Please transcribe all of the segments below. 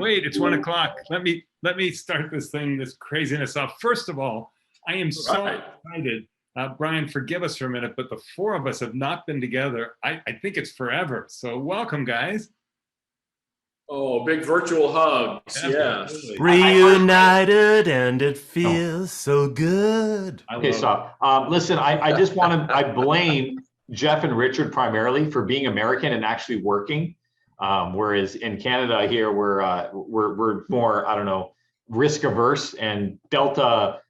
Wait, it's 1 o'clock. Let me start this craziness off. First of all, I am so excited. Brian, forgive us for a minute, but the four of us have not been together. I think it's forever. So welcome, guys. Oh, big virtual hugs. Yes. Reunited, and it feels so good. Okay, so listen, I just want to, I blame Jeff and Richard primarily for being American and actually working. Whereas in Canada here, we're more, I don't know, risk averse and Delta,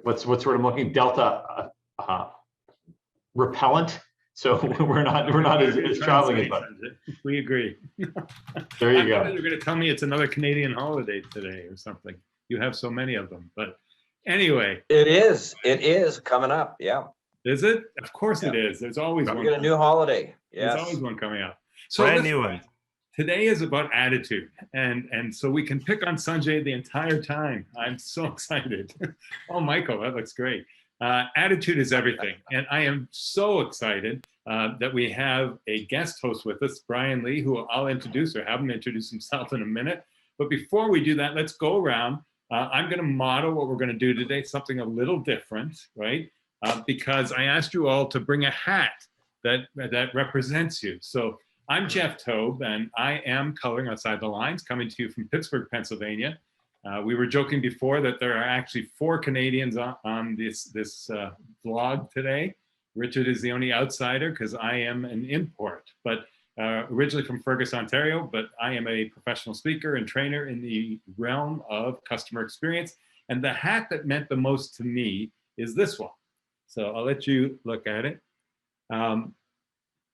what's the word I'm looking, Delta repellent. So we're not as traveling as much. We agree. There you go. You're going to tell me it's another Canadian holiday today or something. You have so many of them, but anyway. It is coming up. Yeah. Is it? Of course it is. There's always one. We get a new holiday. Yes. There's always one coming up. So brand new one. Today is about attitude, and so we can pick on Sanjay the entire time. I'm so excited. Oh, Michael, that looks great. Attitude is everything, and I am so excited that we have a guest host with us, Brian Lee, who I'll introduce or have him introduce himself in a minute. But before we do that, let's go around. I'm going to model what we're going to do today, something a little different, right? Because I asked you all to bring a hat that represents you. So I'm Jeff Tobe, and I am Coloring Outside the Lines, coming to you from Pittsburgh, Pennsylvania. We were joking before that there are actually 4 Canadians on this vlog today. Richard is the only outsider because I am an import, but originally from Fergus, Ontario, but I am a professional speaker and trainer in the realm of customer experience. And the hat that meant the most to me is this one. So I'll let you look at it.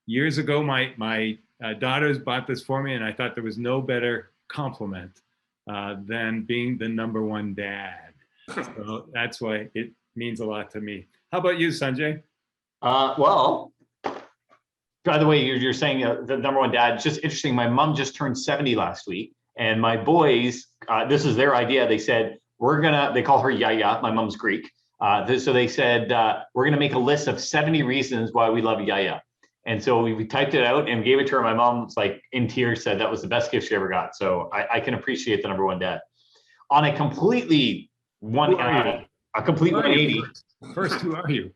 Years ago, my daughters bought this for me, and I thought there was no better compliment than being the #1 dad. So that's why it means a lot to me. How about you, Sanjay? Well, by the way, you're saying the #1 dad. It's just interesting. My mom just turned 70 last week, and my boys, this is their idea. They said, they call her Yaya. My mom's Greek. So they said, we're going to make a list of 70 reasons why we love Yaya. And so we typed it out and gave it to her. My mom's like in tears, said that was the best gift she ever got. So I can appreciate the #1 dad. On a completely a complete 180. First, who are you?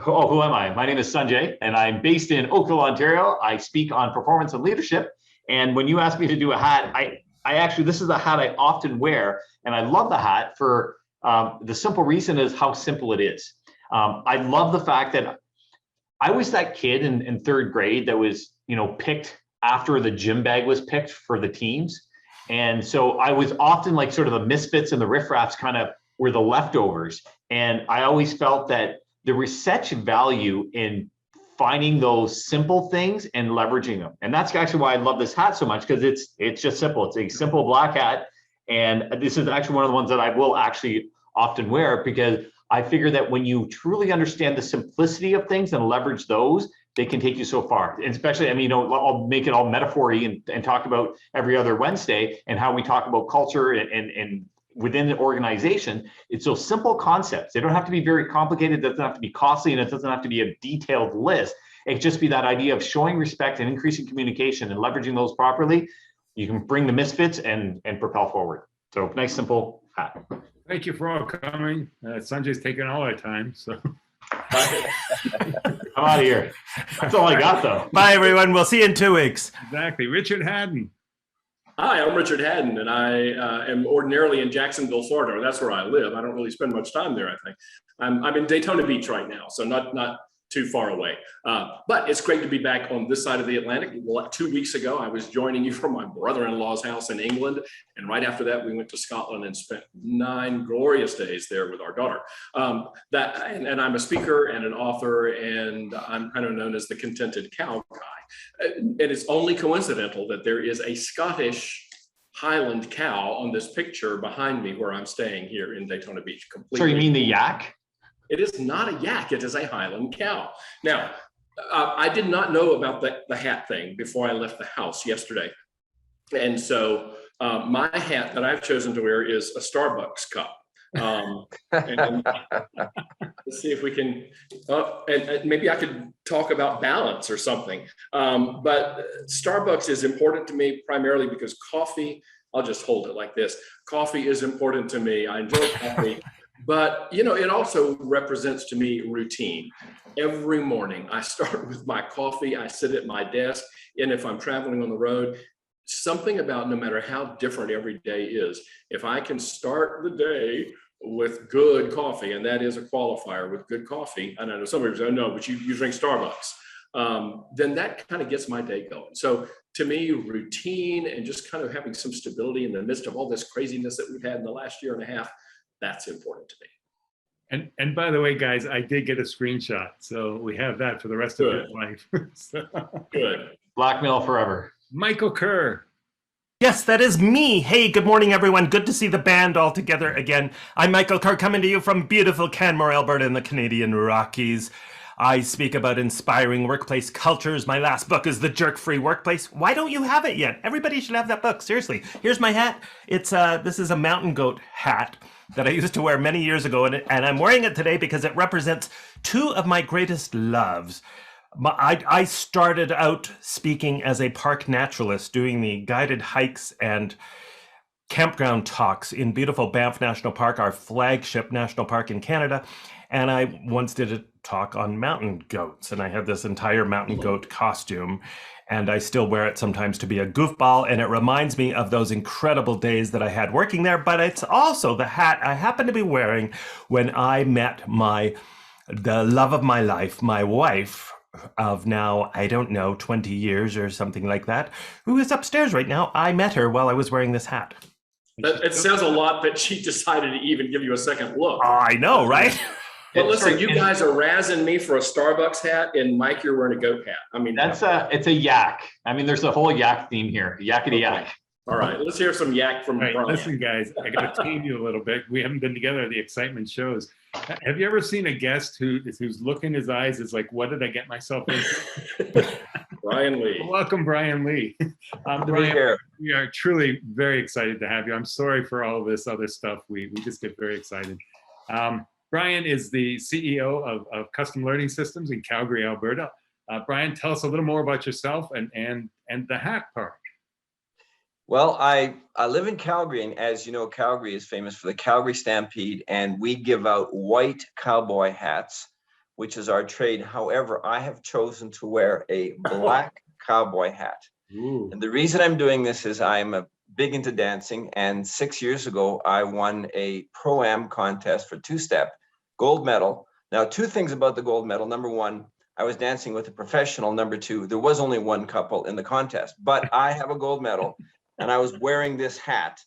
Oh, who am I? My name is Sanjay, and I'm based in Oakville, Ontario. I speak on performance and leadership. And when you asked me to do a hat, I actually, this is a hat I often wear, and I love the hat for the simple reason is how simple it is. I love the fact that I was that kid in 3rd grade that was, picked after the gym bag was picked for the teams. And so I was often like sort of the misfits and the riffraffs kind of were the leftovers. And I always felt that there was such value in finding those simple things and leveraging them. And that's actually why I love this hat so much, because it's just simple. It's a simple black hat. And this is actually one of the ones that I will actually often wear, because I figure that when you truly understand the simplicity of things and leverage those, they can take you so far. And especially, I mean, I'll make it all metaphor-y and talk about every other Wednesday and how we talk about culture and within the organization. It's those simple concepts. They don't have to be very complicated. It doesn't have to be costly, and it doesn't have to be a detailed list. It can just be that idea of showing respect and increasing communication and leveraging those properly. You can bring the misfits and propel forward. So nice, simple hat. Thank you for all coming. Sanjay's taking all our time, so. I'm out of here. That's all I got, though. Bye, everyone. We'll see you in 2 weeks. Exactly. Richard Hadden. Hi, I'm Richard Hadden, and I am ordinarily in Jacksonville, Florida. That's where I live. I don't really spend much time there, I think. I'm in Daytona Beach right now, so not too far away. But it's great to be back on this side of the Atlantic. 2 weeks ago, I was joining you from my brother-in-law's house in England. And right after that, we went to Scotland and spent 9 glorious days there with our daughter. And I'm a speaker and an author, and I'm kind of known as the contented cow guy. And it's only coincidental that there is a Scottish Highland cow on this picture behind me where I'm staying here in Daytona Beach. Completely. So you mean the yak? It is not a yak, it is a Highland cow. Now, I did not know about the hat thing before I left the house yesterday. And so my hat that I've chosen to wear is a Starbucks cup. And let's see if we can, and maybe I could talk about balance or something. But Starbucks is important to me primarily because coffee, I'll just hold it like this. Coffee is important to me. I enjoy coffee, but it also represents to me routine. Every morning I start with my coffee, I sit at my desk, and if I'm traveling on the road, something about no matter how different every day is, if I can start the day with good coffee, and that is a qualifier with good coffee, and I know some people say, no, but you drink Starbucks, then that kind of gets my day going. So to me, routine and just kind of having some stability in the midst of all this craziness that we've had in the last year and a half, that's important to me. And by the way, guys, I did get a screenshot, so we have that for the rest of your life. So, Good. Blackmail forever. Michael Kerr. Yes, that is me. Hey, good morning, everyone. Good to see the band all together again. I'm Michael Carr, coming to you from beautiful Canmore, Alberta in the Canadian Rockies. I speak about inspiring workplace cultures. My last book is The Jerk-Free Workplace. Why don't you have it yet? Everybody should have that book. Seriously. Here's my hat. This is a mountain goat hat that I used to wear many years ago, and I'm wearing it today because it represents two of my greatest loves. I started out speaking as a park naturalist, doing the guided hikes and campground talks in beautiful Banff National Park, our flagship national park in Canada. And I once did a talk on mountain goats, and I had this entire mountain goat costume, and I still wear it sometimes to be a goofball, and it reminds me of those incredible days that I had working there. But it's also the hat I happen to be wearing when I met the love of my life, my wife, of now, I don't know, 20 years or something like that, who is upstairs right now. I met her while I was wearing this hat. It says a lot that she decided to even give you a second look. I know, right? But listen, you guys are razzing me for a Starbucks hat, and Mike, you're wearing a goat hat. I mean, It's a yak. I mean, there's a whole yak theme here. Yakety yak. All right, let's hear some yak from All right, Brian. listen, guys, I got to tame you a little bit. We haven't been together. The excitement shows. Have you ever seen a guest whose look in his eyes is like, what did I get myself into? Brian Lee. Welcome, Brian Lee. Good to be Brian, here. we are truly very excited to have you. I'm sorry for all this other stuff. We just get very excited. Brian is the CEO of Custom Learning Systems in Calgary, Alberta. Brian, tell us a little more about yourself and the hat part. Well, I live in Calgary, and as you know, Calgary is famous for the Calgary Stampede, and we give out white cowboy hats, which is our trade. However, I have chosen to wear a black cowboy hat. Ooh. And the reason I'm doing this is I'm big into dancing, and 6 years ago, I won a Pro-Am contest for two-step, gold medal. Now, two things about the gold medal. Number one, I was dancing with a professional. Number two, there was only one couple in the contest, but I have a gold medal. And I was wearing this hat,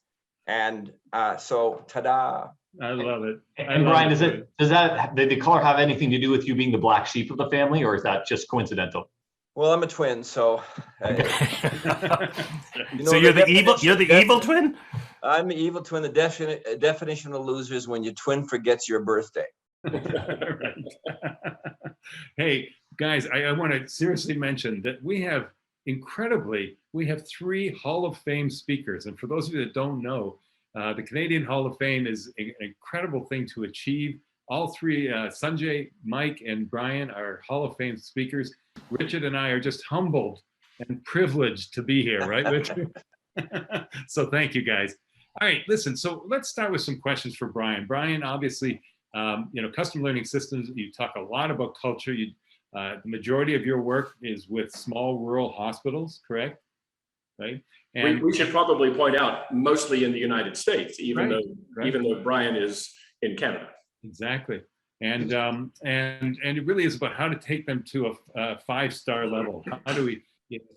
and so ta-da! I love it. And Brian, did the color have anything to do with you being the black sheep of the family, or is that just coincidental? Well, I'm a twin, so. So you're the evil twin? I'm the evil twin. The definition of loser is when your twin forgets your birthday. Right. Hey, guys, I want to seriously mention that we have three Hall of Fame speakers. And for those of you that don't know, the Canadian Hall of Fame is an incredible thing to achieve. All three, Sanjay, Mike, and Brian are Hall of Fame speakers. Richard and I are just humbled and privileged to be here, right, Richard? So thank you, guys. All right, listen, so let's start with some questions for Brian. Brian, obviously, Custom Learning Systems, you talk a lot about culture. The majority of your work is with small rural hospitals, correct? Right. And we should probably point out mostly in the United States, even though Brian is in Canada. Exactly. And it really is about how to take them to a 5-star level. How do we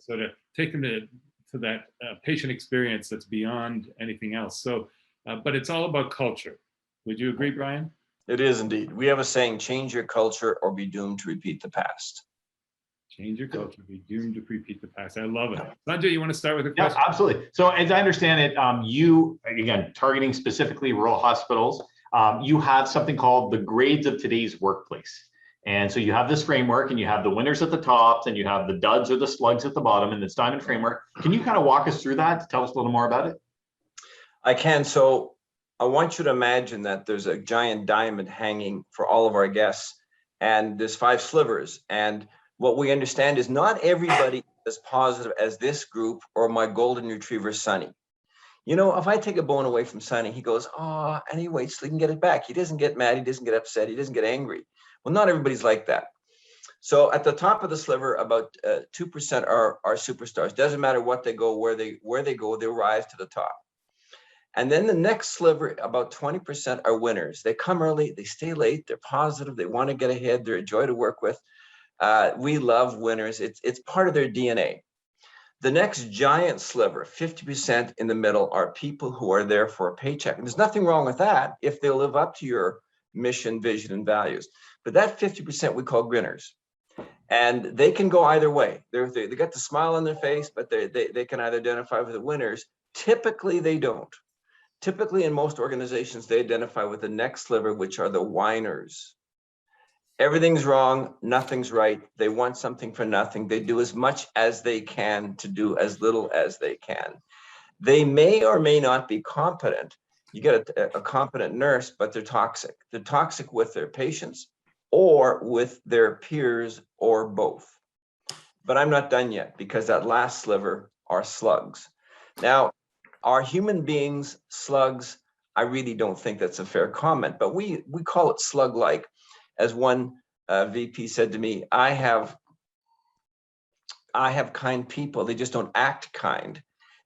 sort of take them to that patient experience that's beyond anything else? So, but it's all about culture. Would you agree, Brian? It is indeed. We have a saying, change your culture or be doomed to repeat the past. Change your culture, be doomed to repeat the past. I love it. Sanjay, you want to start with a question? Yeah, absolutely. So as I understand it, you, again, targeting specifically rural hospitals, you have something called the grades of today's workplace. And so you have this framework, and you have the winners at the top, and you have the duds or the slugs at the bottom, and this diamond framework. Can you kind of walk us through that to tell us a little more about it? I can. So I want you to imagine that there's a giant diamond hanging for all of our guests, and there's 5 slivers. And what we understand is not everybody is positive as this group or my golden retriever, Sonny. You know, if I take a bone away from Sonny, he goes, oh, and he waits till he can get it back. He doesn't get mad. He doesn't get upset. He doesn't get angry. Well, not everybody's like that. So at the top of the sliver, about 2% are superstars. Doesn't matter what they go, where they go, they rise to the top. And then the next sliver, about 20% are winners. They come early, they stay late, they're positive, they want to get ahead, they're a joy to work with. We love winners. It's part of their DNA. The next giant sliver, 50% in the middle, are people who are there for a paycheck. And there's nothing wrong with that if they live up to your mission, vision, and values. But that 50% we call grinners. And they can go either way. They got the smile on their face, but they can either identify with the winners. Typically, they don't. Typically, in most organizations, they identify with the next sliver, which are the whiners. Everything's wrong, nothing's right. They want something for nothing. They do as much as they can to do as little as they can. They may or may not be competent. You get a competent nurse, but they're toxic. They're toxic with their patients or with their peers or both. But I'm not done yet, because that last sliver are slugs. Now, are human beings slugs? I really don't think that's a fair comment, but we call it slug-like. As one VP said to me, I have kind people, they just don't act kind.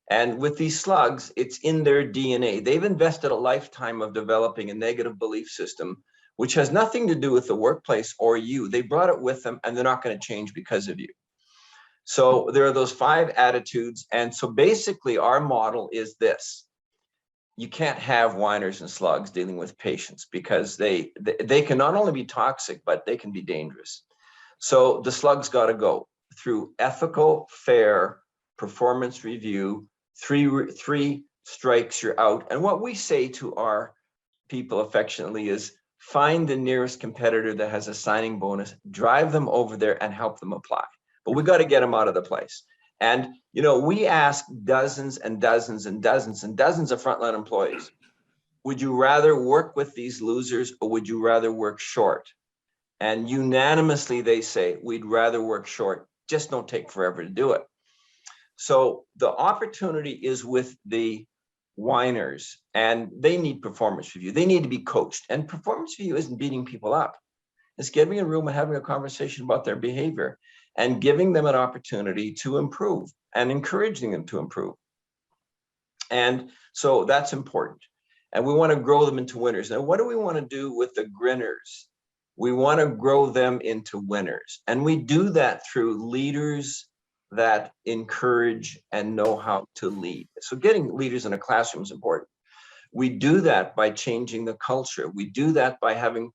And with these slugs, it's in their DNA. They've invested a lifetime of developing a negative belief system, which has nothing to do with the workplace or you. They brought it with them, and they're not going to change because of you. So there are those 5 attitudes. And so basically our model is this. You can't have whiners and slugs dealing with patients, because they can not only be toxic, but they can be dangerous. So the slugs got to go through ethical, fair performance review. 3 strikes, you're out. And what we say to our people affectionately is, find the nearest competitor that has a signing bonus, drive them over there and help them apply. But we got to get them out of the place. And, you know, we ask dozens and dozens and dozens and dozens of frontline employees, would you rather work with these losers, or would you rather work short? And unanimously, they say, we'd rather work short. Just don't take forever to do it. So the opportunity is with the whiners, and they need performance review. They need to be coached. And performance review isn't beating people up. It's getting in a room and having a conversation about their behavior and giving them an opportunity to improve and encouraging them to improve. And so that's important. And we want to grow them into winners. Now, what do we want to do with the grinners? We want to grow them into winners. And we do that through leaders that encourage and know how to lead. So getting leaders in a classroom is important. We do that by changing the culture. We do that by having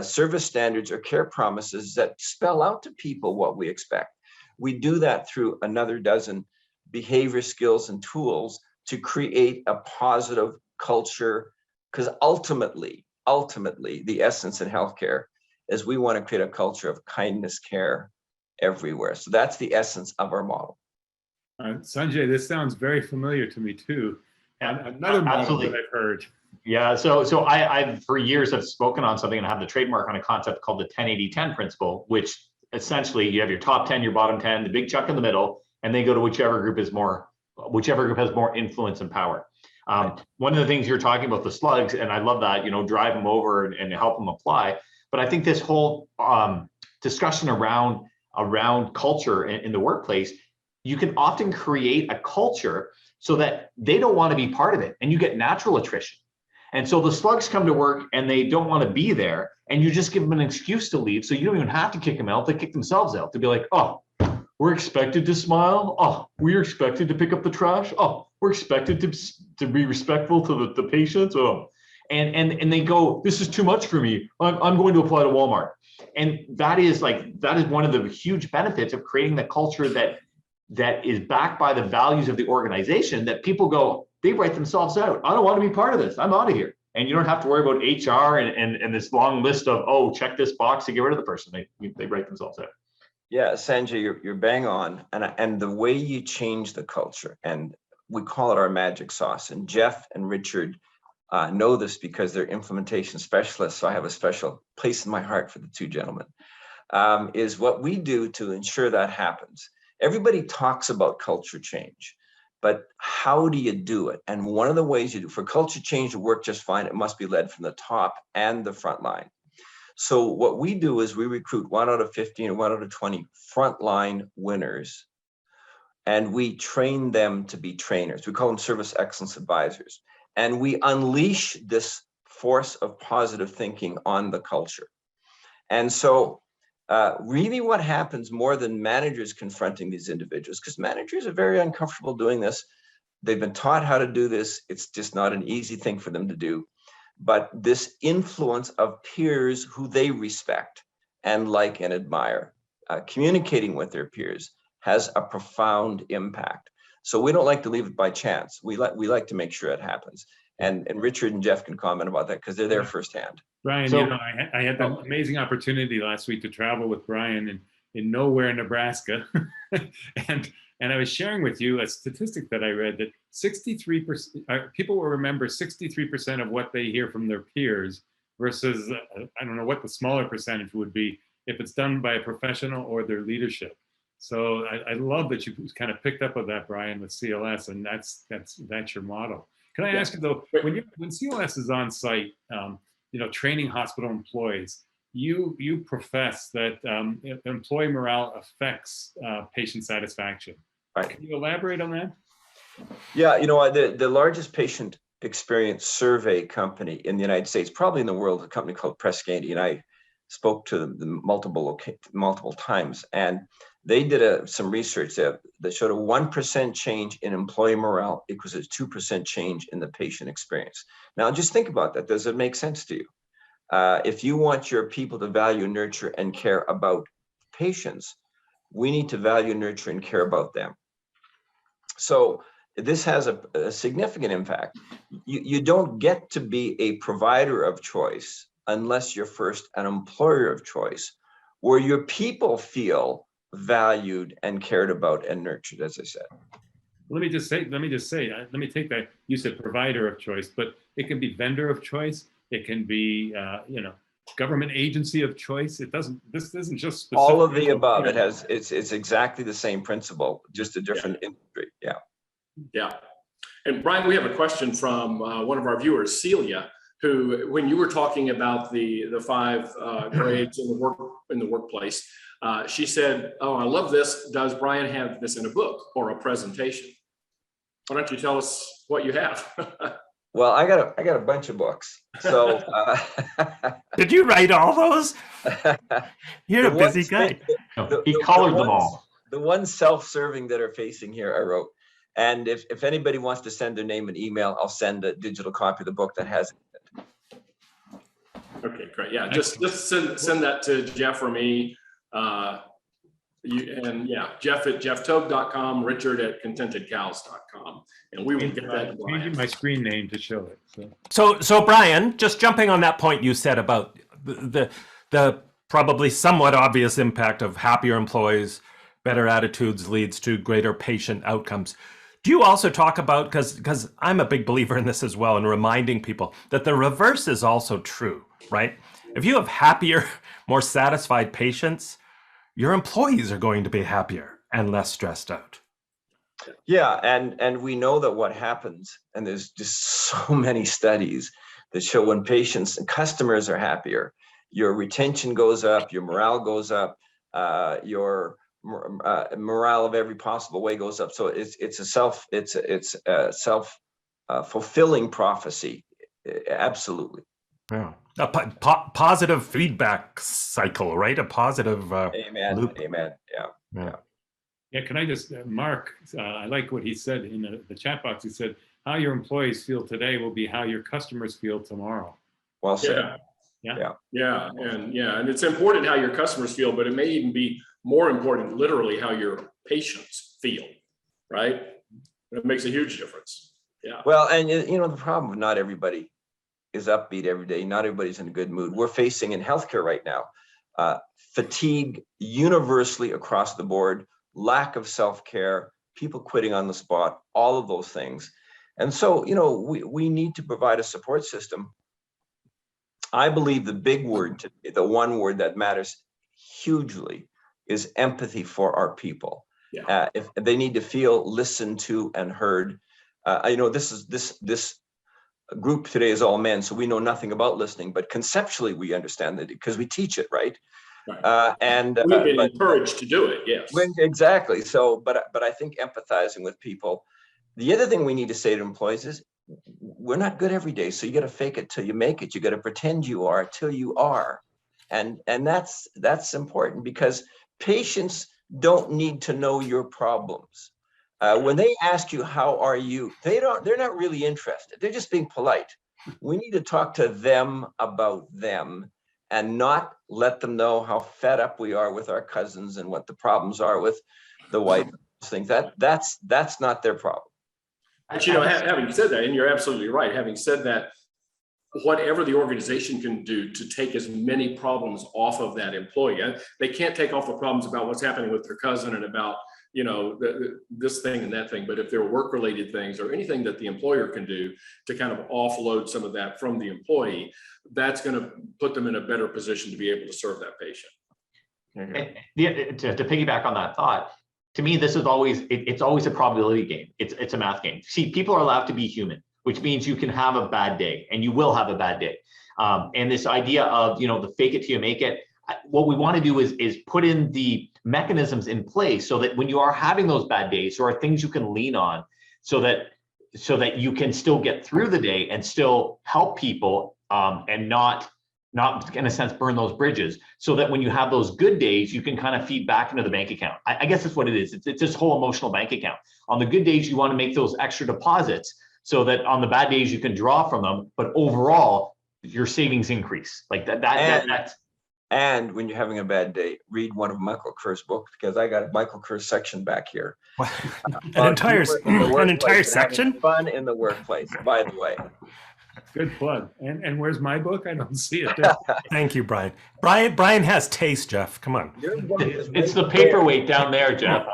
service standards or care promises that spell out to people what we expect. We do that through another dozen behavior skills and tools to create a positive culture, because ultimately, the essence in healthcare is we want to create a culture of kindness, care everywhere. So that's the essence of our model. Sanjay, this sounds very familiar to me too. And another model that I've heard. Yeah, so I've for years have spoken on something and have the trademark on a concept called the 10-80-10 principle, which essentially you have your top 10, your bottom 10, the big chunk in the middle, and they go to whichever group has more influence and power. One of the things you're talking about, the slugs, and I love that, you know, drive them over and help them apply. But I think this whole discussion around culture in the workplace, you can often create a culture so that they don't want to be part of it, and you get natural attrition. And so the slugs come to work and they don't want to be there, and you just give them an excuse to leave. So you don't even have to kick them out. They kick themselves out to be like, oh, we're expected to smile. Oh, we're expected to pick up the trash. Oh, we're expected to be respectful to the patients. Oh, and they go, this is too much for me. I'm going to apply to Walmart. And that is one of the huge benefits of creating the culture that is backed by the values of the organization, that people go, they write themselves out. I don't want to be part of this. I'm out of here. And you don't have to worry about HR and this long list of, oh, check this box to get rid of the person. They write themselves out. Yeah, Sanjay, you're bang on. And the way you change the culture, and we call it our magic sauce. And Jeff and Richard know this because they're implementation specialists. So I have a special place in my heart for the two gentlemen, is what we do to ensure that happens. Everybody talks about culture change, but how do you do it? And one of the ways you do for culture change to work just fine, it must be led from the top and the front line. So what we do is we recruit 1 out of 15 or 1 out of 20 frontline winners, and we train them to be trainers. We call them service excellence advisors. And we unleash this force of positive thinking on the culture. And so really what happens more than managers confronting these individuals, because managers are very uncomfortable doing this. They've been taught how to do this. It's just not an easy thing for them to do. But this influence of peers who they respect and like and admire, communicating with their peers has a profound impact. So we don't like to leave it by chance. We like to make sure it happens. And Richard and Jeff can comment about that because they're there firsthand. Brian, So- you know, I had the amazing opportunity last week to travel with Brian in nowhere, Nebraska. and I was sharing with you a statistic that I read that 63%, people will remember 63% of what they hear from their peers versus, I don't know what the smaller percentage would be if it's done by a professional or their leadership. So I love that you kind of picked up on that, Brian, with CLS, and that's your model. Can I ask you though, when CLS is on site, you know, training hospital employees, you profess that employee morale affects patient satisfaction. Right. Can you elaborate on that? Yeah, you know, the largest patient experience survey company in the United States, probably in the world, a company called Press Gandy, and I spoke to them multiple times, and they did some research that showed a 1% change in employee morale equals a 2% change in the patient experience. Now, just think about that. Does it make sense to you? If you want your people to value, nurture, and care about patients, we need to value, nurture, and care about them. So this has a significant impact. You don't get to be a provider of choice unless you're first an employer of choice, where your people feel valued and cared about and nurtured, as I said. Let me take that. You said provider of choice, but it can be vendor of choice. It can be, you know, government agency of choice. This isn't just specific. All of the above. It's exactly the same principle, just a different industry. Yeah. Yeah. And Brian, we have a question from one of our viewers, Celia, who, when you were talking about the 5 grades in the workplace, she said, "Oh, I love this. Does Brian have this in a book or a presentation?" Why don't you tell us what you have? Well, I got a bunch of books. So Did you write all those? You're a busy guy. He colored them all. The ones self-serving that are facing here, I wrote. And if anybody wants to send their name and email, I'll send a digital copy of the book that has it. Okay, great. Yeah, just send that to Jeff or me. Jeff at jefftobe.com, Richard at contentedcows.com, and we will get that to Brian. Changing my screen name to show it. So Brian, just jumping on that point you said about the probably somewhat obvious impact of happier employees, better attitudes leads to greater patient outcomes. Do you also talk about, because I'm a big believer in this as well, and reminding people that the reverse is also true, right? If you have happier, more satisfied patients, your employees are going to be happier and less stressed out. Yeah, and we know that what happens, and there's just so many studies that show when patients and customers are happier, your retention goes up, your morale goes up, your morale of every possible way goes up. So it's a self-fulfilling prophecy. Absolutely. Yeah. A positive feedback cycle, right? A positive Amen. loop. Amen. Yeah. Yeah, can I just, Mark, I like what he said in the chat box. He said, how your employees feel today will be how your customers feel tomorrow. Well said. Yeah, and it's important how your customers feel, but it may even be more important, literally, how your patients feel, right? It makes a huge difference. Yeah. Well, and you know, the problem, not everybody is upbeat every day. Not everybody's in a good mood. We're facing in healthcare right now, fatigue universally across the board, lack of self-care, people quitting on the spot, all of those things. And so, we need to provide a support system. I believe the big word, the one word that matters hugely, is empathy for our people. Yeah. If they need to feel listened to and heard. This group today is all men, so we know nothing about listening, but conceptually we understand that because we teach it, right? Right. We've been encouraged to do it, yes. Exactly. So, but I think empathizing with people. The other thing we need to say to employees is, we're not good every day, so you got to fake it till you make it. You got to pretend you are till you are, and that's important, because patients don't need to know your problems. When they ask you how are you, they're not really interested. They're just being polite. We need to talk to them about them, and not let them know how fed up we are with our cousins and what the problems are with the wife. Things that's not their problem. But having said that, and you're absolutely right, having said that, whatever the organization can do to take as many problems off of that employee, they can't take off the problems about what's happening with their cousin and about this thing and that thing, but if there are work-related things or anything that the employer can do to kind of offload some of that from the employee, that's going to put them in a better position to be able to serve that patient. To piggyback on that thought, to me, this is always, it's always a probability game. It's a math game. See, people are allowed to be human, which means you can have a bad day, and you will have a bad day. And this idea of, the fake it till you make it, what we want to do is put in the mechanisms in place so that when you are having those bad days, there are things you can lean on so that you can still get through the day and still help people, and not in a sense burn those bridges, so that when you have those good days, you can kind of feed back into the bank account. I guess that's what it is. It's this whole emotional bank account. On the good days, you want to make those extra deposits so that on the bad days you can draw from them, but overall your savings increase. Like that's. And when you're having a bad day, read one of Michael Kerr's books, because I got a Michael Kerr section back here. An entire section? Fun in the workplace, by the way. Good plug. And where's my book? I don't see it there. Thank you, Brian. Brian has taste, Jeff. Come on. It's the paperweight down there, Jeff.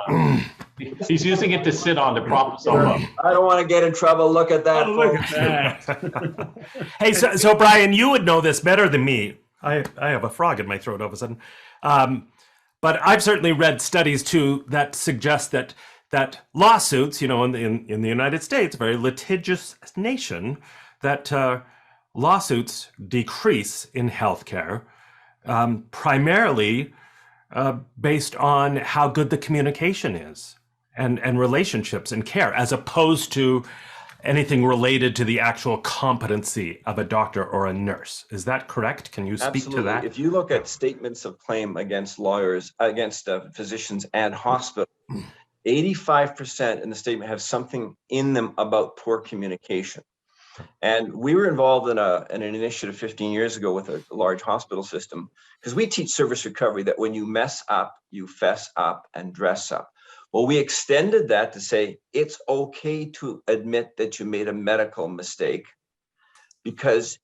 He's using it to sit on to prop himself up. I don't want to get in trouble. Look at that. Oh, look at that. Hey, so Brian, you would know this better than me. I have a frog in my throat all of a sudden. But I've certainly read studies too that suggest that lawsuits, in the United States, a very litigious nation, that lawsuits decrease in healthcare, primarily based on how good the communication is and relationships and care, as opposed to anything related to the actual competency of a doctor or a nurse. Is that correct? Can you speak to that? If you look at statements of claim against lawyers, against physicians and hospitals, 85% in the statement have something in them about poor communication. And we were involved in an initiative 15 years ago with a large hospital system, because we teach service recovery that when you mess up, you fess up and dress up. Well, we extended that to say it's okay to admit that you made a medical mistake, because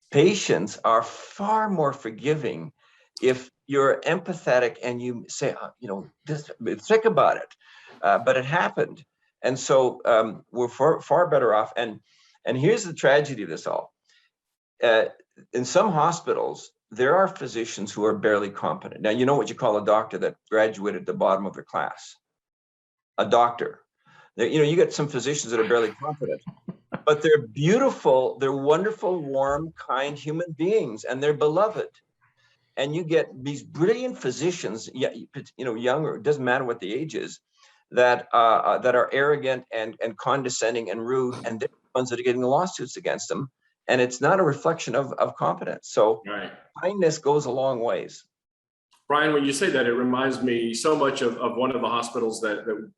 patients are far more forgiving if you're empathetic and you say, think about it, but it happened. And so we're far better off. And here's the tragedy of this all. In some hospitals, there are physicians who are barely competent. Now, you know what you call a doctor that graduated at the bottom of their class? A doctor. You get some physicians that are barely competent, but they're beautiful, they're wonderful, warm, kind human beings, and they're beloved. And you get these brilliant physicians, younger, it doesn't matter what the age is, that are arrogant and condescending and rude, and they're the ones that are getting the lawsuits against them. And it's not a reflection of competence. So kindness goes a long ways. Brian, when you say that, it reminds me so much of one of the hospitals that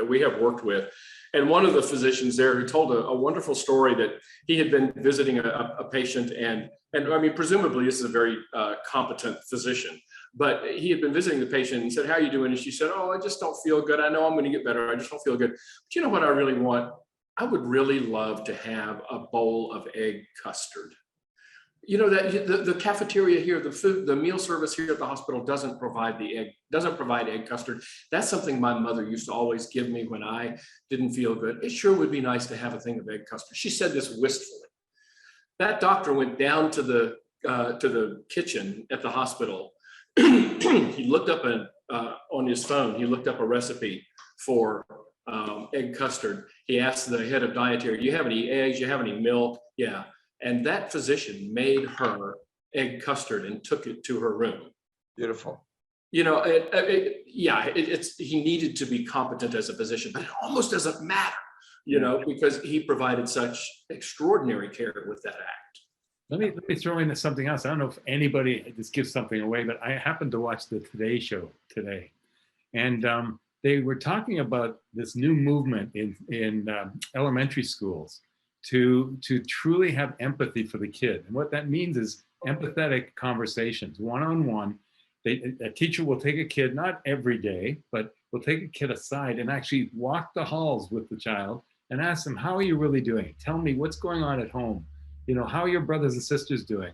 we have worked with. And one of the physicians there who told a wonderful story that he had been visiting a patient, and I mean, presumably this is a very competent physician, but he had been visiting the patient and he said, "How are you doing?" And she said, "Oh, I just don't feel good. I know I'm going to get better. I just don't feel good. But you know what I really want? I would really love to have a bowl of egg custard." You know that the cafeteria here, the meal service here at the hospital doesn't provide egg custard. That's something my mother used to always give me when I didn't feel good. It sure would be nice to have a thing of egg custard. She said this wistfully. That doctor went down to the kitchen at the hospital. He looked up on his phone. He looked up a recipe for egg custard. He asked the head of dietary, "Do you have any eggs? Do you have any milk?" Yeah. And that physician made her egg custard and took it to her room. Beautiful. You know, he needed to be competent as a physician, but it almost doesn't matter, you know, because he provided such extraordinary care with that act. Let me throw in something else. I don't know if anybody just gives something away, but I happened to watch the Today Show today, and they were talking about this new movement in elementary schools to truly have empathy for the kid. And what that means is empathetic conversations, one-on-one. A teacher will take a kid, not every day, but will take a kid aside and actually walk the halls with the child and ask them, "How are you really doing? Tell me what's going on at home. You know, how are your brothers and sisters doing?"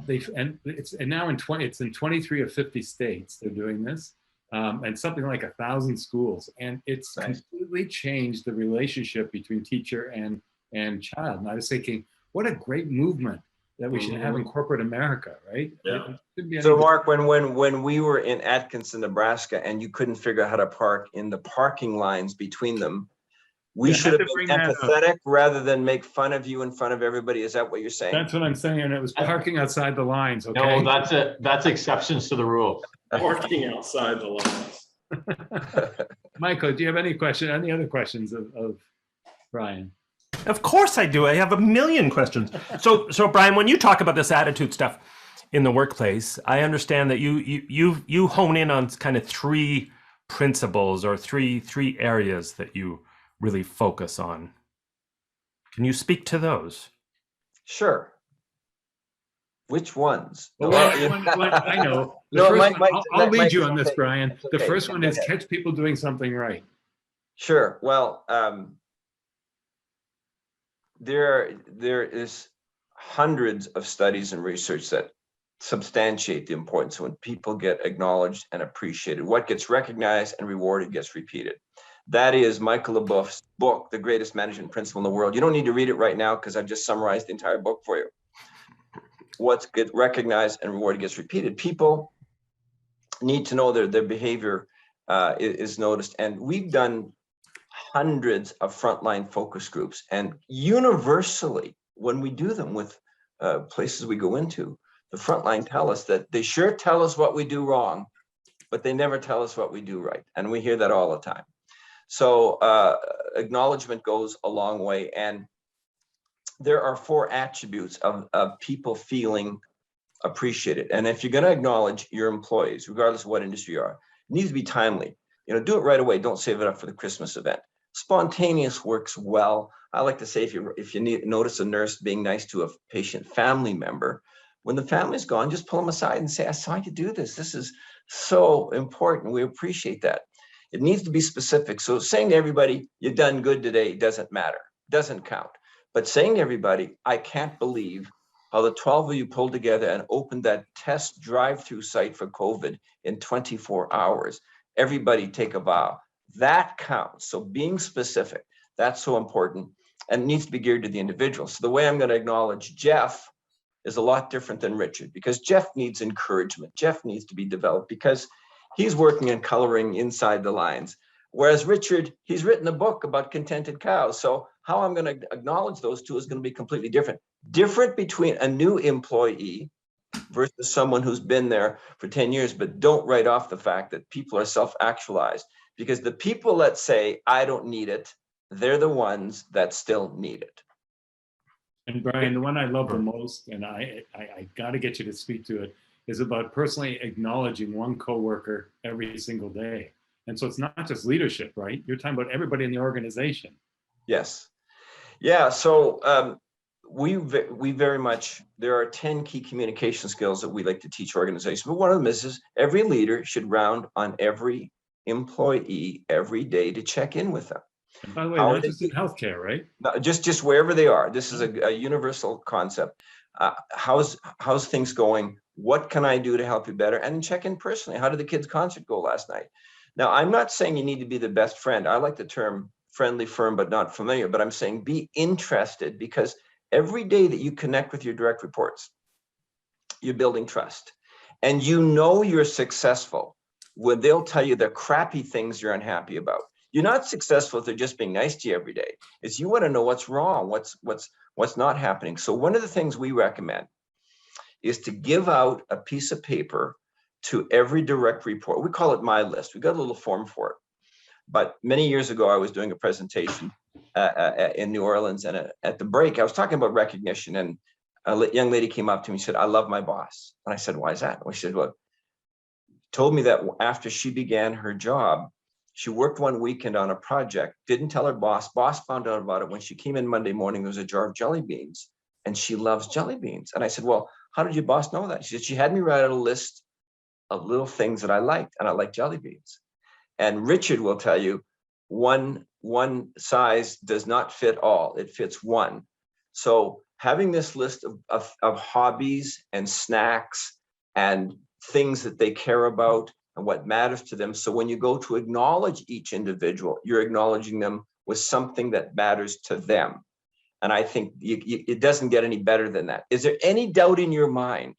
It's now in 23 of 50 states they're doing this, and something like 1,000 schools, and it's completely changed the relationship between teacher and child. And I was thinking, what a great movement that we should have in corporate America, right? Yeah. So Mark, when we were in Atkinson, Nebraska, and you couldn't figure out how to park in the parking lines between them, we should have been empathetic rather than make fun of you in front of everybody. Is that what you're saying? That's what I'm saying. And it was parking outside the lines. Okay. No, that's exceptions to the rule. Parking outside the lines. Michael, do you have any other questions of Brian? Of course I do. I have a million questions. So Brian, when you talk about this attitude stuff in the workplace, I understand that you hone in on kind of three principles or three areas that you really focus on. Can you speak to those? Sure. Which ones? Well, I know. I'll lead you on this, Brian. The first one is catch people doing something right. Sure. Well, there is hundreds of studies and research that substantiate the importance when people get acknowledged and appreciated. What gets recognized and rewarded gets repeated. That is Michael LeBouf's book, The Greatest Management Principle in the World. You don't need to read it right now because I've just summarized the entire book for you. What gets recognized and rewarded gets repeated. People need to know their behavior is noticed. And we've done hundreds of frontline focus groups, and universally, when we do them with places we go into, the frontline tell us that they sure tell us what we do wrong, but they never tell us what we do right. And we hear that all the time. So acknowledgement goes a long way. And there are 4 attributes of people feeling appreciated. And if you're going to acknowledge your employees, regardless of what industry you are, it needs to be timely. You know, do it right away. Don't save it up for the Christmas event. Spontaneous works well. I like to say, if you notice a nurse being nice to a patient family member, when the family's gone, just pull them aside and say, "I saw you do this. This is so important. We appreciate that." It needs to be specific. So saying to everybody, "You've done good today," doesn't matter, doesn't count. But saying to everybody, "I can't believe how the 12 of you pulled together and opened that test drive-through site for COVID in 24 hours. Everybody take a vow." That counts. So being specific, that's so important, and it needs to be geared to the individual. So the way I'm going to acknowledge Jeff is a lot different than Richard, because Jeff needs encouragement. Jeff needs to be developed because he's working and coloring inside the lines. Whereas Richard, he's written a book about contented cows. So how I'm going to acknowledge those two is going to be completely different. Different between a new employee versus someone who's been there for 10 years, but don't write off the fact that people are self-actualized, because the people that say, "I don't need it," they're the ones that still need it. And Brian, the one I love the most, and I got to get you to speak to it, is about personally acknowledging one coworker every single day. And so it's not just leadership, right? You're talking about everybody in the organization. Yes. Yeah. So we very much, there are 10 key communication skills that we like to teach organizations. But one of them is every leader should round on every employee every day to check in with them. And by the way, not just in healthcare, right? No, just wherever they are. This is a universal concept. how's things going? What can I do to help you better? And check in personally. How did the kids' concert go last night? Now, I'm not saying you need to be the best friend. I like the term friendly, firm, but not familiar. But I'm saying be interested, because every day that you connect with your direct reports, you're building trust. And you're successful when they'll tell you the crappy things you're unhappy about. You're not successful if they're just being nice to you every day. Is you want to know what's wrong, what's not happening. So one of the things we recommend is to give out a piece of paper to every direct report. We call it My List. We got a little form for it. But many years ago, I was doing a presentation in New Orleans, and at the break, I was talking about recognition, and a young lady came up to me and said, "I love my boss." And I said, "Why is that?" Well, she said, "Well, told me that after she began her job, she worked one weekend on a project, didn't tell her boss. Boss found out about it when she came in Monday morning. There was a jar of jelly beans, and she loves jelly beans." And I said, "Well, how did your boss know that?" She said, "She had me write out a list of little things that I liked, and I like jelly beans." And Richard will tell you, one size does not fit all. It fits one. So having this list of hobbies and snacks and things that they care about and what matters to them. So when you go to acknowledge each individual, you're acknowledging them with something that matters to them. And I think it doesn't get any better than that. Is there any doubt in your mind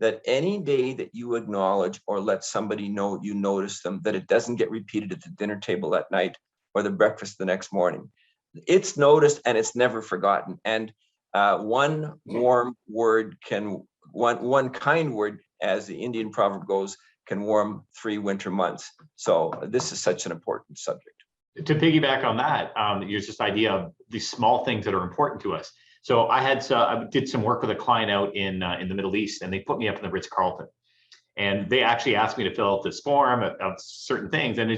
that any day that you acknowledge or let somebody know you notice them, that it doesn't get repeated at the dinner table at night or the breakfast the next morning? It's noticed and it's never forgotten. And one warm word one kind word, as the Indian proverb goes, can warm 3 winter months. So this is such an important subject. To piggyback on that, there's this idea of these small things that are important to us. So I did some work with a client out in the Middle East, and they put me up in the Ritz-Carlton, and they actually asked me to fill out this form of certain things, and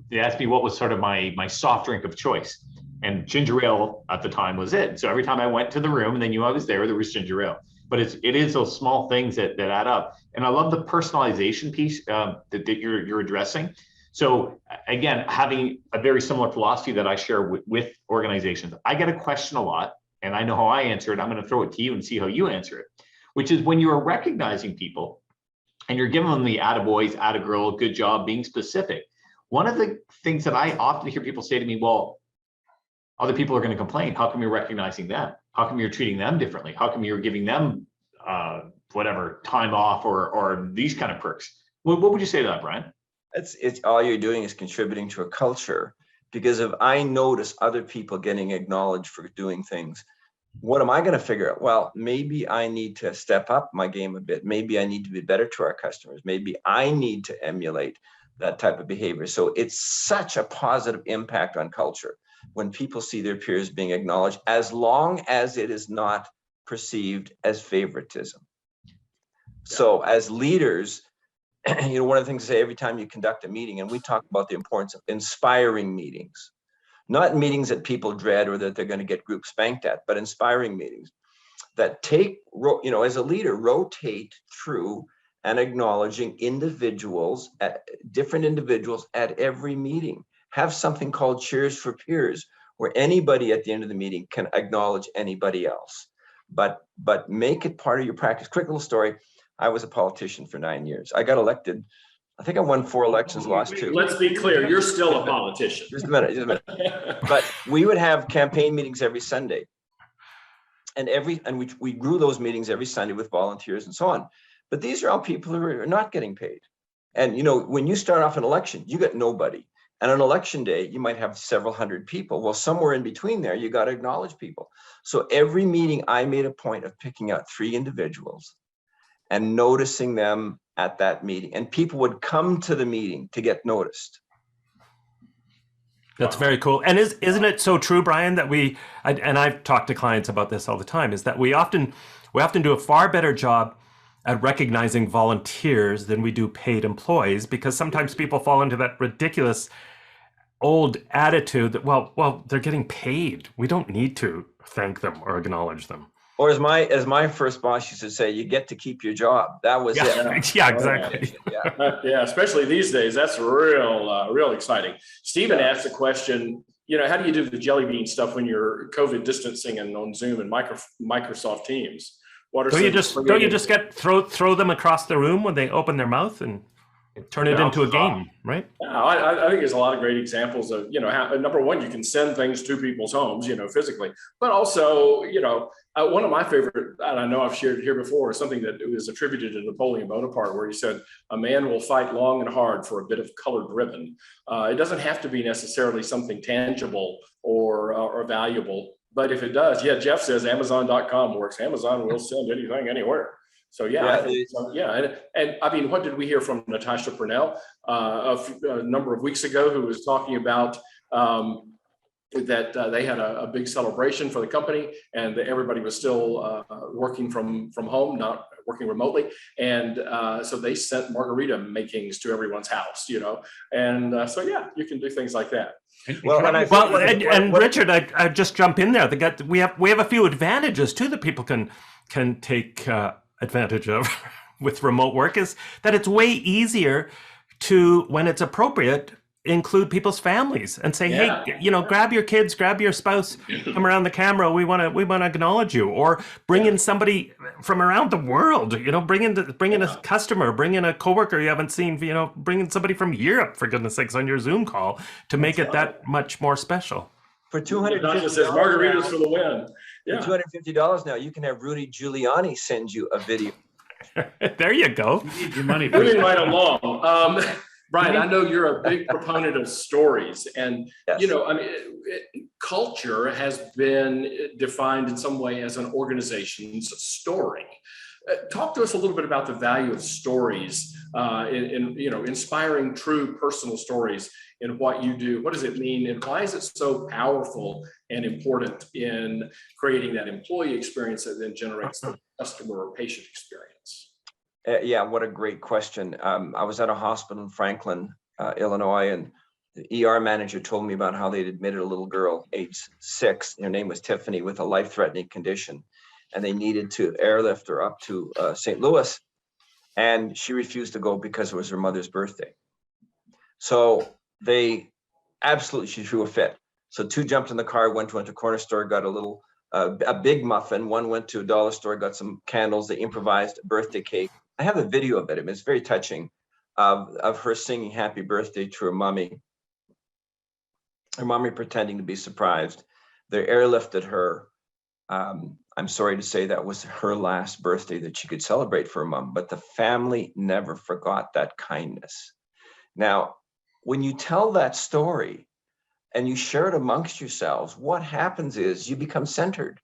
they asked me what was sort of my soft drink of choice, and ginger ale at the time was it. So every time I went to the room and they knew I was there was ginger ale. But it is those small things that add up. And I love the personalization piece that you're addressing. So again, having a very similar philosophy that I share with organizations, I get a question a lot, and I know how I answer it. I'm going to throw it to you and see how you answer it, which is when you are recognizing people and you're giving them the attaboys, attagirl, good job, being specific. One of the things that I often hear people say to me, well, other people are going to complain. How come you're recognizing them? How come you're treating them differently? How come you're giving them whatever time off or these kind of perks? What would you say to that, Brian? It's all you're doing is contributing to a culture, because if I notice other people getting acknowledged for doing things, what am I going to figure out? Well, maybe I need to step up my game a bit. Maybe I need to be better to our customers. Maybe I need to emulate that type of behavior. So it's such a positive impact on culture when people see their peers being acknowledged, as long as it is not perceived as favoritism. So as leaders, one of the things I say every time you conduct a meeting, and we talk about the importance of inspiring meetings, not meetings that people dread or that they're going to get group spanked at, but inspiring meetings that as a leader, rotate through and acknowledging different individuals at every meeting. Have something called Cheers for Peers, where anybody at the end of the meeting can acknowledge anybody else. But make it part of your practice. Quick little story. I was a politician for 9 years. I got elected. I think I won 4 elections, lost 2. Let's be clear, you're still a politician. Just a minute. But we would have campaign meetings every Sunday. And we grew those meetings every Sunday with volunteers and so on. But these are all people who are not getting paid. And when you start off an election, you get nobody. And on election day, you might have several hundred people. Well, somewhere in between there, you got to acknowledge people. So every meeting, I made a point of picking out 3 individuals and noticing them at that meeting. And people would come to the meeting to get noticed. That's very cool. And isn't it so true, Brian, that I've talked to clients about this all the time, is that we often do a far better job at recognizing volunteers than we do paid employees, because sometimes people fall into that ridiculous old attitude that, well, they're getting paid. We don't need to thank them or acknowledge them. Or as my first boss used to say, you get to keep your job. That was it. Yeah, exactly. Yeah, especially these days. That's real exciting. Stephen asked a question how do you do the jelly bean stuff when you're COVID distancing and on Zoom and Microsoft Teams? What are Don't you just throw them across the room when they open their mouth and turn it into a game, right? I think there's a lot of great examples of, how, number one, you can send things to people's homes, physically, but also, one of my favorite, and I know I've shared it here before, is something that was attributed to Napoleon Bonaparte, where he said, a man will fight long and hard for a bit of colored ribbon. It doesn't have to be necessarily something tangible or valuable, but if it does, Jeff says Amazon.com works. Amazon will send anything anywhere. So and I mean, what did we hear from Natasha Purnell a number of weeks ago, who was talking about that they had a big celebration for the company, and everybody was still working from home, not working remotely, and so they sent margarita makings to everyone's house, and so you can do things like that. And Richard, I just jump in there. We have a few advantages too that people can take advantage of with remote work, is that it's way easier to, when it's appropriate, include people's families and say, hey, grab your kids, grab your spouse, come around the camera. We want to acknowledge you, or bring in somebody from around the world. Bring in a customer, bring in a coworker you haven't seen. Bring in somebody from Europe, for goodness sakes, on your Zoom call to make it that much more special. For $250, says margaritas for the win. Yeah. For $250 now, you can have Rudy Giuliani send you a video. There you go. You need your money. Moving right along. Brian, I know you're a big proponent of stories, and yes. Culture has been defined in some way as an organization's story. Talk to us a little bit about the value of stories in inspiring true personal stories in what you do. What does it mean, and why is it so powerful and important in creating that employee experience that then generates the customer or patient experience? What a great question. I was at a hospital in Franklin, Illinois, and the ER manager told me about how they'd admitted a little girl, age 6. Her name was Tiffany, with a life-threatening condition, and they needed to airlift her up to St. Louis, and she refused to go because it was her mother's birthday. So she threw a fit. So 2 jumped in the car, went to a corner store, got a big muffin. 1 went to a dollar store, got some candles. They improvised a birthday cake. I have a video of it. It's very touching, of her singing happy birthday to her mommy pretending to be surprised. They airlifted her. I'm sorry to say that was her last birthday that she could celebrate for her mom, but the family never forgot that kindness. Now, when you tell that story and you share it amongst yourselves, what happens is you become centered.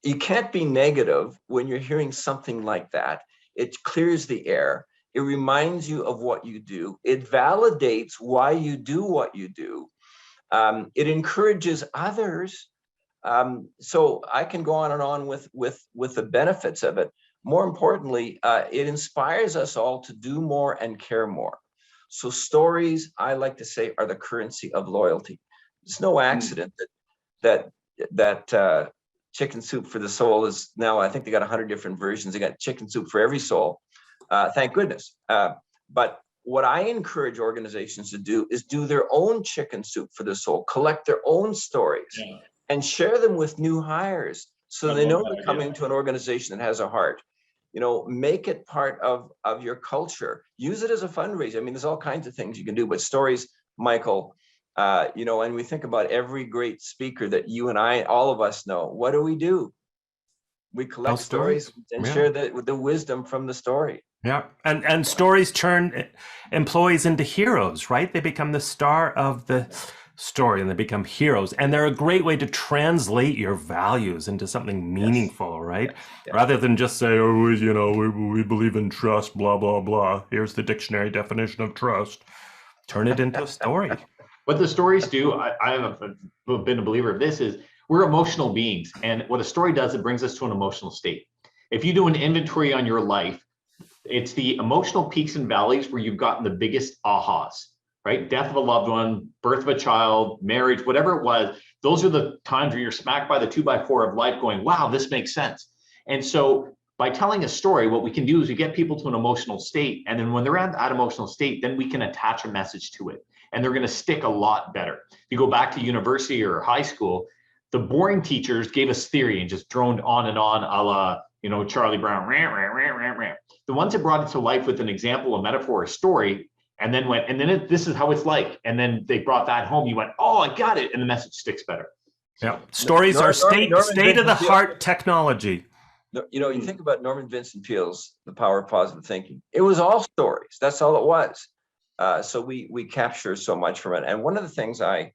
You can't be negative when you're hearing something like that. It clears the air. It reminds you of what you do. It validates why you do what you do. It encourages others. So I can go on and on with the benefits of it. More importantly, it inspires us all to do more and care more. So stories, I like to say, are the currency of loyalty. It's no accident that Chicken Soup for the Soul is now, I think they got 100 different versions. They got Chicken Soup for Every Soul. Thank goodness. But what I encourage organizations to do is do their own Chicken Soup for the Soul, collect their own stories, and share them with new hires so they know they're coming to an organization that has a heart. Make it part of your culture. Use it as a fundraiser. There's all kinds of things you can do, but stories, Michael, and we think about every great speaker that you and I, all of us know. What do? We collect stories and share the wisdom from the story. Yeah, and stories turn employees into heroes, right? They become the star of the story and they become heroes. And they're a great way to translate your values into something meaningful, right? Yes. Rather than just say, we believe in trust, blah, blah, blah. Here's the dictionary definition of trust. Turn it into a story. What the stories do, I have been a believer of this, is we're emotional beings. And what a story does, it brings us to an emotional state. If you do an inventory on your life, it's the emotional peaks and valleys where you've gotten the biggest ahas, right? Death of a loved one, birth of a child, marriage, whatever it was. Those are the times where you're smacked by the 2x4 of life going, wow, this makes sense. And so by telling a story, what we can do is we get people to an emotional state. And then when they're at that emotional state, then we can attach a message to it. and they're going to stick a lot better. If you go back to university or high school, the boring teachers gave us theory and just droned on and on, a la, Charlie Brown, rah, rah, rah, rah, rah. The ones that brought it to life with an example, a metaphor, a story, and then this is how it's like. And then they brought that home. You went, oh, I got it. And the message sticks better. Yeah. Stories are state of the heart technology. You think about Norman Vincent Peale's The Power of Positive Thinking. It was all stories. That's all it was. So we capture so much from it. And one of the things I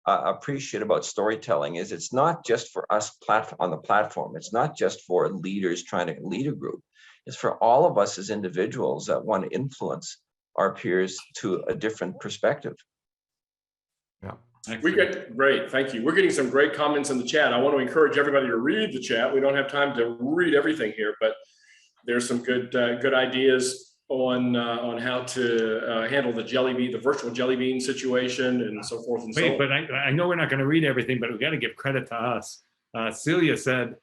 appreciate about storytelling is it's not just for us on the platform. It's not just for leaders trying to lead a group. It's for all of us as individuals that want to influence our peers to a different perspective. Yeah. We get great. Thank you. We're getting some great comments in the chat. I want to encourage everybody to read the chat. We don't have time to read everything here, but there's some good ideas on how to handle the virtual jelly bean situation and so forth and so on. But I know we're not going to read everything, but we got to give credit to us. Celia said,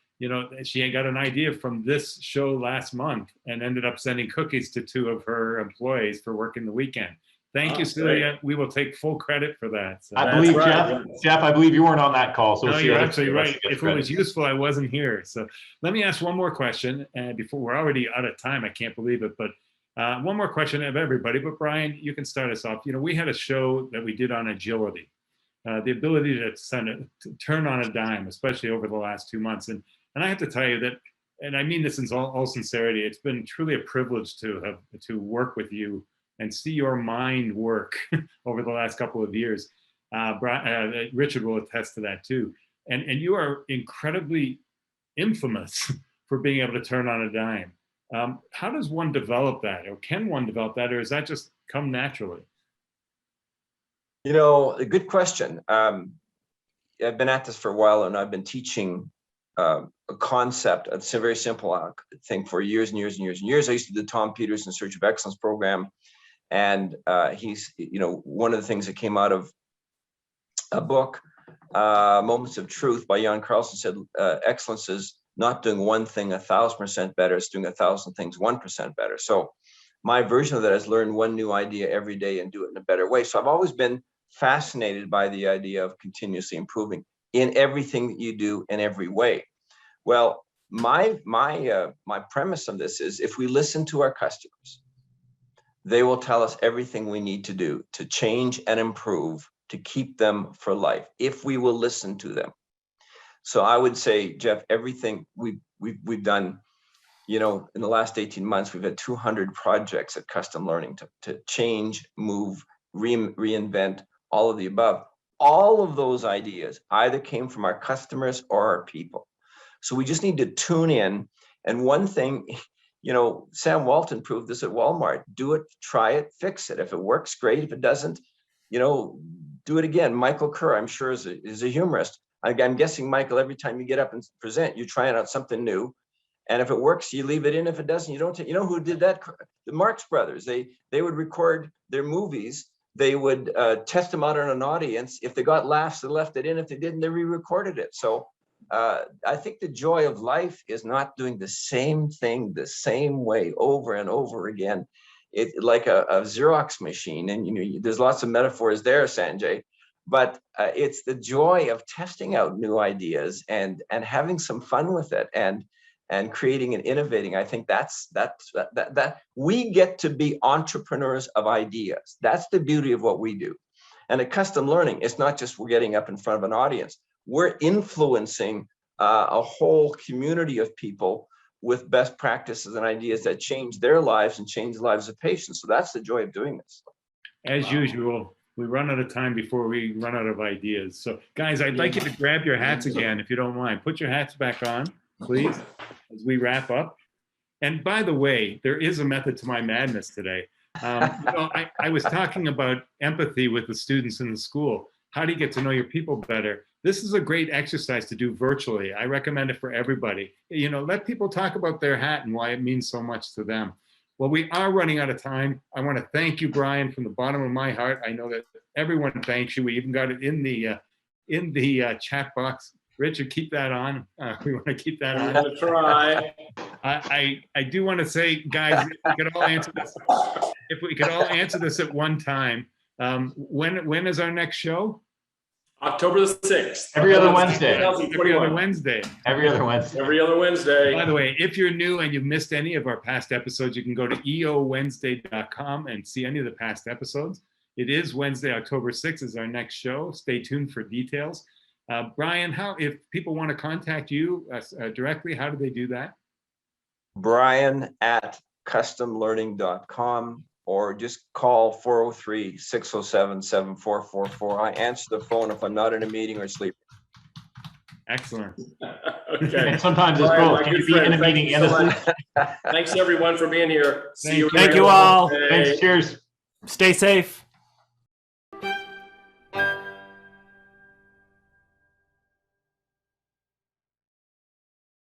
she got an idea from this show last month and ended up sending cookies to 2 of her employees for working the weekend. Thank you, Celia. Great. We will take full credit for that. So. I believe, right. Jeff, I believe you weren't on that call. So no, you're absolutely right. If it was useful, I wasn't here. So let me ask one more question. And before we're already out of time, I can't believe it. But one more question of everybody. But Brian, you can start us off. We had a show that we did on agility, the ability to turn on a dime, especially over the last 2 months. And I have to tell you that, and I mean this in all sincerity, it's been truly a privilege to work with you and see your mind work over the last couple of years. Richard will attest to that too. And you are incredibly infamous for being able to turn on a dime. How does one develop that? Or can one develop that? Or does that just come naturally? A good question. I've been at this for a while, and I've been teaching a concept. It's a very simple thing for years and years and years and years. I used to do the Tom Peters in Search of Excellence program. And he's, one of the things that came out of a book, Moments of Truth by Jan Carlson, said, excellence is not doing one thing 1,000% better, it's doing 1,000 things 1% better. So my version of that is learn one new idea every day and do it in a better way. So I've always been fascinated by the idea of continuously improving in everything that you do in every way. Well, my premise on this is, if we listen to our customers, they will tell us everything we need to do to change and improve to keep them for life, if we will listen to them. So I would say, Jeff, everything we've done, in the last 18 months, we've had 200 projects at Custom Learning to change, move, reinvent, all of the above. All of those ideas either came from our customers or our people. So we just need to tune in. And one thing, Sam Walton proved this at Walmart. Do it, try it, fix it. If it works, great. If it doesn't, do it again. Michael Carr, I'm sure, is a humorist. I'm guessing, Michael, every time you get up and present, you're trying out something new. And if it works, you leave it in. If it doesn't, you don't. Who did that? The Marx Brothers. They would record their movies. They would test them out on an audience. If they got laughs, they left it in. If they didn't, they re-recorded it. So I think the joy of life is not doing the same thing the same way over and over again. It's like a Xerox machine, and there's lots of metaphors there, Sanjay. But it's the joy of testing out new ideas and having some fun with it and creating and innovating. I think that we get to be entrepreneurs of ideas. That's the beauty of what we do. And at Custom Learning, it's not just we're getting up in front of an audience. We're influencing a whole community of people with best practices and ideas that change their lives and change the lives of patients. So that's the joy of doing this. As usual, we run out of time before we run out of ideas. So guys, I'd like you to grab your hats again, if you don't mind. Put your hats back on, please, as we wrap up. And by the way, there is a method to my madness today. I was talking about empathy with the students in the school. How do you get to know your people better? This is a great exercise to do virtually. I recommend it for everybody. Let people talk about their hat and why it means so much to them. Well, we are running out of time. I want to thank you, Brian, from the bottom of my heart. I know that everyone thanks you. We even got it in the chat box. Richard, keep that on. We want to keep that on. That's right. I do want to say, guys, if we could all answer this at one time, When is our next show? October the 6th. Every other Wednesday. Every other 2021. Wednesday. Every other Wednesday. Every other Wednesday. By the way, if you're new and you've missed any of our past episodes, you can go to eowednesday.com and see any of the past episodes. It is Wednesday, October 6th is our next show. Stay tuned for details. Brian, if people want to contact you directly, how do they do that? Brian at customlearning.com, or just call 403-607-7444. I answer the phone if I'm not in a meeting or sleeping. Excellent. Okay. And sometimes it's Brian, both. my Can good you be in friend, a thank meeting you and so a much. Thanks everyone for being here. See you. Thank you all. around. Thanks. Cheers. Stay safe.